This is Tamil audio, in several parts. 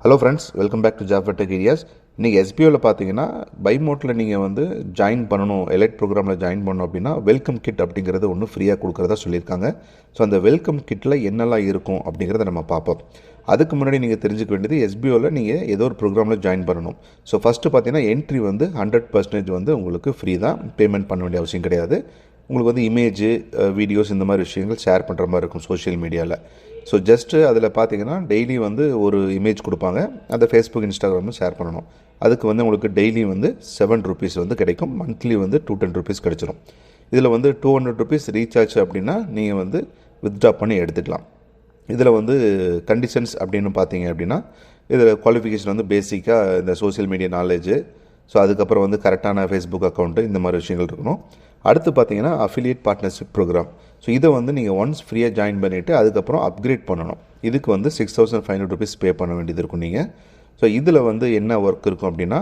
Hello friends, welcome back to job tech areas. இன்றைக்கி எஸ்பிஓவில் பார்த்தீங்கன்னா பைமோட்டில் நீங்கள் வந்து ஜாயின் பண்ணணும், எலைட் ப்ரோக்ராமில் ஜாயின் பண்ணணும் அப்படின்னா வெல்கம் கிட் அப்படிங்கிறது ஒன்று ஃப்ரீயாக கொடுக்குறதா சொல்லியிருக்காங்க. ஸோ அந்த வெல்கம் கிட்டில் என்னெல்லாம் இருக்கும் அப்படிங்கிறத நம்ம பார்ப்போம். அதுக்கு முன்னாடி நீங்கள் தெரிஞ்சுக்க வேண்டியது, எஸ்பிஓவில் நீங்கள் ஏதோ ஒரு ப்ரோக்ராமில் ஜாயின் பண்ணணும். ஸோ ஃபஸ்ட்டு பார்த்தீங்கன்னா என்ட்ரி வந்து 100% வந்து உங்களுக்கு ஃப்ரீ தான், பேமெண்ட் பண்ண வேண்டிய அவசியம் கிடையாது. உங்களுக்கு வந்து இமேஜ், வீடியோஸ் இந்த மாதிரி விஷயங்கள் ஷேர் பண்ணுற மாதிரி இருக்கும் சோஷியல் மீடியாவில். ஸோ ஜஸ்ட்டு அதில் பார்த்தீங்கன்னா டெய்லி வந்து ஒரு இமேஜ் கொடுப்பாங்க, அதை ஃபேஸ்புக், இன்ஸ்டாகிராமில் ஷேர் பண்ணணும். அதுக்கு வந்து உங்களுக்கு டெய்லி வந்து ₹7 வந்து கிடைக்கும், மந்த்லி வந்து ₹210 கிடச்சிரும். இதில் வந்து ₹200 ரீசார்ஜ் அப்படின்னா நீங்கள் வந்து வித்ட்ரா பண்ணி எடுத்துக்கலாம். இதில் வந்து கண்டிஷன்ஸ் அப்படின்னு பார்த்தீங்க அப்படின்னா, இதில் குவாலிஃபிகேஷன் வந்து பேசிக்காக இந்த சோஷியல் மீடியா நாலேஜு, ஸோ அதுக்கப்புறம் வந்து கரெக்டான ஃபேஸ்புக் அக்கௌண்ட்டு, இந்த மாதிரி விஷயங்கள் இருக்கணும். அடுத்து பார்த்தீங்கன்னா அஃபிலியேட் பார்ட்னர்ஷிப் ப்ரோக்ராம். ஸோ இதை வந்து நீங்கள் ஒன்ஸ் ஃப்ரீயாக ஜாயின் பண்ணிவிட்டு அதுக்கப்புறம் அப்கிரேட் பண்ணணும். இதுக்கு வந்து ₹6,500 பே பண்ண வேண்டியது இருக்கும் நீங்கள். ஸோ இதில் வந்து என்ன ஒர்க் இருக்கும் அப்படின்னா,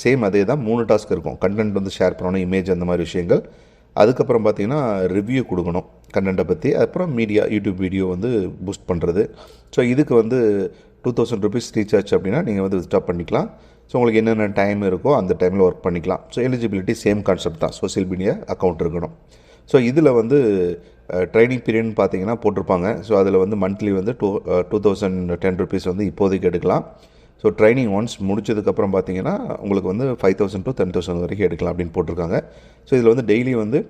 சேம் அதே தான், 3 டாஸ்க் இருக்கும். கண்டென்ட் வந்து ஷேர் பண்ணணும், இமேஜ், அந்த மாதிரி விஷயங்கள். அதுக்கப்புறம் பார்த்தீங்கன்னா ரிவ்யூ கொடுக்கணும் கண்டென்ட்டை பற்றி. அப்புறம் மீடியா, யூடியூப் வீடியோ வந்து பூஸ்ட் பண்ணுறது. ஸோ இதுக்கு வந்து ₹2,000 ரீசார்ஜ் அப்படின்னா நீங்கள் வந்து வித்ட்ரா பண்ணிக்கலாம். ஸோ உங்களுக்கு என்னென்ன டைம் இருக்கோ அந்த டைமில் ஒர்க் பண்ணிக்கலாம். ஸோ எலிஜிபிலிட்டி சேம் கான்செப்ட் தான், சோஷியல் மீடியா அக்கௌண்ட் இருக்கணும். ஸோ இதில் வந்து ட்ரைனிங் பீரியட்னு பார்த்தீங்கன்னா போட்டிருப்பாங்க. ஸோ அதில் வந்து மந்த்லி வந்து ₹2,010 வந்து இப்போதைக்கு எடுக்கலாம். ஸோ ட்ரைனிங் ஒன்ஸ் முடிச்சதுக்கப்புறம் பார்த்தீங்கன்னா உங்களுக்கு வந்து 5,000 to 10,000 வரைக்கும் எடுக்கலாம் அப்படின்னு போட்டிருக்காங்க. ஸோ இதில் வந்து டெய்லி வந்து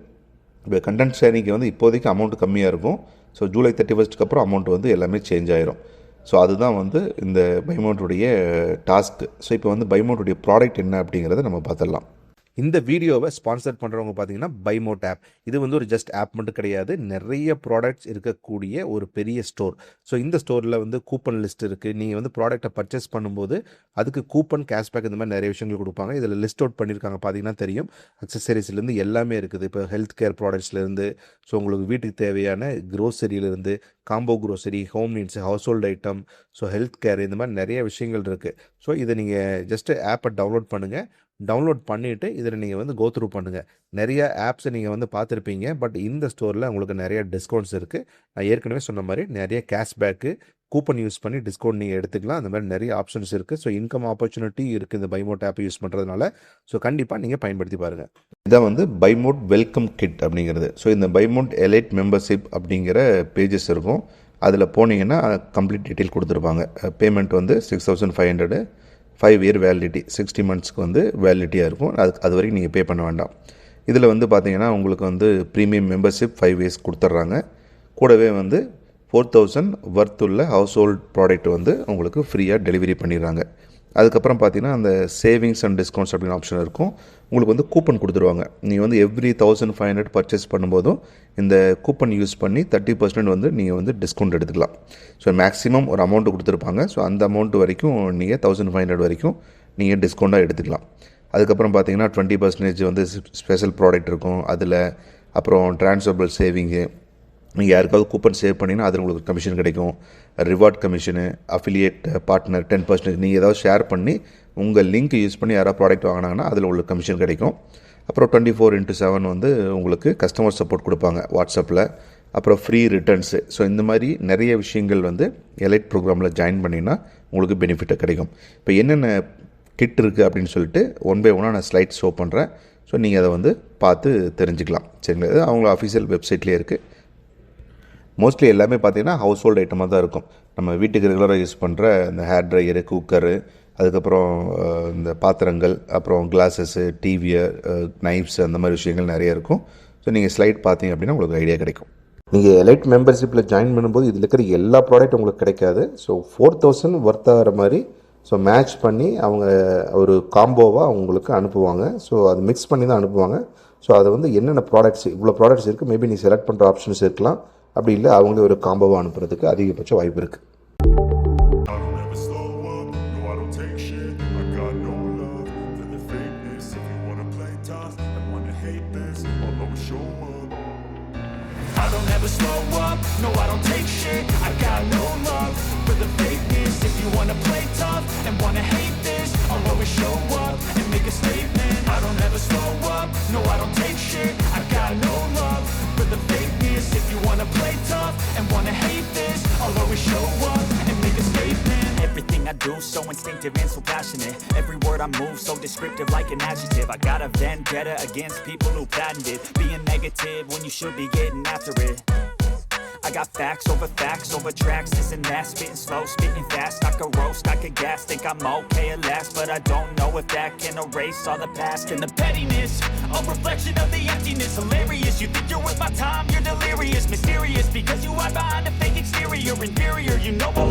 இப்போ கண்டென்ட் ஷேரிங்க்கு வந்து இப்போதைக்கு அமௌண்ட் கம்மியாக இருக்கும். ஸோ ஜூலை 31 அப்புறம் அமௌண்ட் வந்து எல்லாமே சேஞ்ச் ஆயிரும். ஸோ அதுதான் வந்து இந்த பைமோட்டுடைய டாஸ்க்கு. ஸோ இப்போ வந்து பைமோட்டுடைய ப்ராடக்ட் என்ன அப்படிங்கிறத நம்ம பார்த்துடலாம். இந்த வீடியோவை ஸ்பான்சர் பண்ணுறவங்க பார்த்தீங்கன்னா பைமோட் ஆப். இது வந்து ஒரு ஜஸ்ட் ஆப் மட்டும் கிடையாது, நிறைய ப்ராடக்ட்ஸ் இருக்கக்கூடிய ஒரு பெரிய ஸ்டோர். ஸோ இந்த ஸ்டோரில் வந்து கூப்பன் லிஸ்ட் இருக்குது. நீங்கள் வந்து ப்ராடக்ட்டை பர்ச்சேஸ் பண்ணும்போது அதுக்கு கூப்பன், கேஷ்பேக், இந்த மாதிரி நிறைய விஷயங்கள் கொடுப்பாங்க. இதில் லிஸ்ட் அவுட் பண்ணியிருக்காங்க, பார்த்தீங்கன்னா தெரியும். அக்சசரிஸ்லேருந்து எல்லாமே இருக்குது. இப்போ ஹெல்த் கேர் ப்ராடக்ட்ஸ்லேருந்து, ஸோ உங்களுக்கு வீட்டுக்கு தேவையான க்ரோசரியிலேருந்து, combo grocery, home needs, household item, so health care, இந்த மாதிரி நிறைய விஷயங்கள் இருக்குது. ஸோ இதை நீங்கள் ஜஸ்ட்டு ஆப்பை டவுன்லோட் பண்ணுங்கள். டவுன்லோட் பண்ணிவிட்டு இதில் நீங்கள் வந்து கோ த்ரூ பண்ணுங்கள். நிறைய ஆப்ஸை நீங்கள் வந்து பார்த்துருப்பீங்க, பட் இந்த ஸ்டோரில் உங்களுக்கு நிறைய டிஸ்கவுண்ட்ஸ் இருக்குது. நான் ஏற்கனவே சொன்ன மாதிரி நிறைய கேஷ்பேக்கு, கூப்பன் யூஸ் பண்ணி டிஸ்கவுண்ட் நீங்கள் எடுத்துக்கலாம். அந்த மாதிரி நிறைய ஆப்ஷன்ஸ் இருக்குது. ஸோ இன்கம் ஆப்பர்ச்சுனிட்டி இருக்குது இந்த பைமோட் ஆப்பை யூஸ் பண்ணுறதுனால. ஸோ கண்டிப்பாக நீங்கள் பயன்படுத்தி பாருங்கள். இதான் வந்து பைமோட் வெல்கம் கிட் அப்படிங்கிறது. ஸோ இந்த பைமோட் எலைட் மெம்பர்ஷிப் அப்படிங்கிற பேஜஸ் இருக்கும். அதில் போனீங்கன்னா கம்ப்ளீட் டீட்டெயில் கொடுத்துருப்பாங்க. பேமெண்ட் வந்து 6,500, 5 இயர் வேலிடிட்டி, 60 மந்த்ஸ்க்கு வந்து வேலிடிட்டியாக இருக்கும். அது வரைக்கும் நீங்கள் பே பண்ண வேண்டாம். இதில் வந்து பார்த்தீங்கன்னா உங்களுக்கு வந்து ப்ரீமியம் மெம்பர்ஷிப் 5 இயர்ஸ் கொடுத்துட்றாங்க. கூடவே வந்து 4,000 வர்த் உள்ள ஹவுஸ் ஹோல்ட் ப்ராடக்ட் வந்து உங்களுக்கு ஃப்ரீயாக டெலிவரி பண்ணிடுறாங்க. அதுக்கப்புறம் பார்த்தீங்கன்னா அந்த சேவிங்ஸ் அண்ட் டிஸ்கவுண்ட்ஸ் அப்படின்னு ஆப்ஷன் இருக்கும். உங்களுக்கு வந்து கூப்பன் கொடுத்துருவாங்க. நீங்கள் வந்து எவ்ரி 1,500 பர்ச்சேஸ் பண்ணும்போதும் இந்த கூப்பன் யூஸ் பண்ணி 30% வந்து நீங்கள் வந்து டிஸ்கவுண்ட் எடுத்துக்கலாம். ஸோ மேக்ஸிமம் ஒரு அமௌண்ட்டு கொடுத்துருப்பாங்க. ஸோ அந்த அமௌண்ட் வரைக்கும் நீங்கள் 1,500 வரைக்கும் நீங்கள் டிஸ்கவுண்ட்டாக எடுத்துக்கலாம். அதுக்கப்புறம் பார்த்தீங்கன்னா 20% வந்து ஸ்பெஷல் ப்ராடக்ட் இருக்கும் அதில். அப்புறம் ட்ரான்ஸ்ஃபரபிள் சேவிங்கு, நீங்கள் யாருக்காவது கூப்பன் சேவ் பண்ணிங்கன்னா அதில் உங்களுக்கு கமிஷன் கிடைக்கும். ரிவார்ட் கமிஷனு, அஃபிலியேட் பார்ட்னர் 10%, நீங்கள் ஏதாவது ஷேர் பண்ணி உங்கள் லிங்க் யூஸ் பண்ணி யாராவது ப்ராடக்ட் வாங்கினாங்கன்னா அதில் உங்களுக்கு கமிஷன் கிடைக்கும். அப்புறம் 24/7 வந்து உங்களுக்கு கஸ்டமர் சப்போர்ட் கொடுப்பாங்க வாட்ஸ்அப்பில். அப்புறம் ஃப்ரீ ரிட்டர்ன்ஸு. ஸோ இந்த மாதிரி நிறைய விஷயங்கள் வந்து எலைட் ப்ரோக்ராமில் ஜாயின் பண்ணிங்கன்னா உங்களுக்கு பெனிஃபிட்டாக கிடைக்கும். இப்போ என்னென்ன கிட் இருக்குது அப்படின்னு சொல்லிட்டு ஒன் பை ஒன்னாக நான் ஸ்லைட் ஷோ பண்ணுறேன். ஸோ நீங்கள் அதை வந்து பார்த்து தெரிஞ்சுக்கலாம். சரிங்களா? இது அவங்கள அஃபிஷியல் வெப்சைட்லேயே இருக்குது. மோஸ்ட்லி எல்லாமே பார்த்தீங்கன்னா ஹவுஸ் ஹோல்டு ஐட்டமாக தான் இருக்கும். நம்ம வீட்டுக்கு ரெகுலராக யூஸ் பண்ணுற இந்த ஹேர் ட்ரையரு, குக்கரு, அதுக்கப்புறம் இந்த பாத்திரங்கள், அப்புறம் கிளாஸஸ்ஸு, டிவியை, நைஃப்ஸ், அந்த மாதிரி விஷயங்கள் நிறைய இருக்கும். ஸோ நீங்கள் ஸ்லைட் பார்த்தீங்க அப்படின்னா உங்களுக்கு ஐடியா கிடைக்கும். நீங்கள் எலைட் மெம்பர்ஷிப்பில் ஜாயின் பண்ணும்போது இதில் இருக்கிற எல்லா ப்ராடக்ட் உங்களுக்கு கிடைக்காது. ஸோ 4,000 ஒர்த் ஆகிற மாதிரி ஸோ மேட்ச் பண்ணி அவங்க ஒரு காம்போவாக உங்களுக்கு அனுப்புவாங்க. ஸோ அது மிக்ஸ் பண்ணி தான் அனுப்புவாங்க. ஸோ அதை வந்து என்னென்ன ப்ராடக்ட்ஸ், இவ்வளோ ப்ராடக்ட்ஸ் இருக்குது, மேபி நீ செலக்ட் பண்ணுற ஆப்ஷன்ஸ் இருக்கலாம். அப்படி இல்லை, அவங்களே ஒரு காம்போவாக அனுப்புறதுக்கு அதிகபட்ச வாய்ப்பு இருக்குது. I don't ever slow up, no I don't take shit. I got no love for the fakeness. If you wanna play tough and wanna hate this, I'll always show up and make a statement. I don't ever slow up, no I don't take shit. I got no love for the fakeness. If you wanna play tough and wanna hate this, I'll always show up and make a statement. Everything I do, so instinctive and so passionate. Every word I move so descriptive like an adjective. I got a vendetta against people who patented being negative when you should be getting after it. I got facts over tracks, this and that, spitting slow, spitting fast. I could roast, I could gas, think I'm okay at last, but I don't know if that can erase all the past. And the pettiness, a reflection of the emptiness. Hilarious, you think you're worth my time, you're delirious. Mysterious, because you hide behind a fake exterior. Inferior, you know below